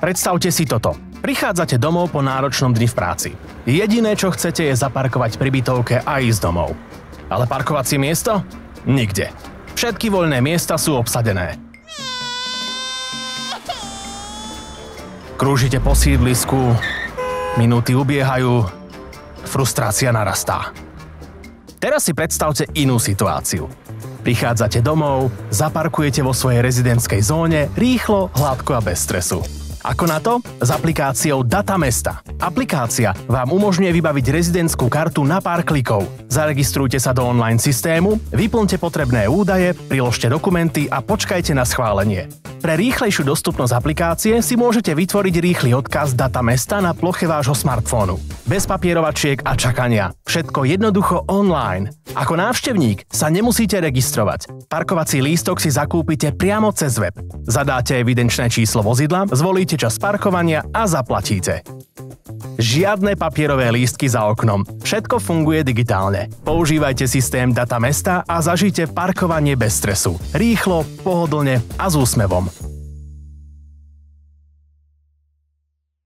Predstavte si toto. Prichádzate domov po náročnom dni v práci. Jediné, čo chcete, je zaparkovať pri bytovke a ísť domov. Ale parkovacie miesto? Nikde. Všetky voľné miesta sú obsadené. Krúžite po sídlisku, minúty ubiehajú, frustrácia narastá. Teraz si predstavte inú situáciu. Prichádzate domov, zaparkujete vo svojej rezidentskej zóne rýchlo, hladko a bez stresu. Ako na to? S aplikáciou Data Mesta. Aplikácia vám umožňuje vybaviť rezidentskú kartu na pár klikov. Zaregistrujte sa do online systému, vyplňte potrebné údaje, priložte dokumenty a počkajte na schválenie. Pre rýchlejšiu dostupnosť aplikácie si môžete vytvoriť rýchly odkaz Data Mesta na ploche vášho smartfónu. Bez papierovačiek a čakania. Všetko jednoducho online. Ako návštevník sa nemusíte registrovať. Parkovací lístok si zakúpite priamo cez web. Zadáte evidenčné číslo vozidla, zvolíte čas parkovania a zaplatíte. Žiadne papierové lístky za oknom. Všetko funguje digitálne. Používajte systém Data Mesta a zažite parkovanie bez stresu. Rýchlo, pohodlne a s úsmevom.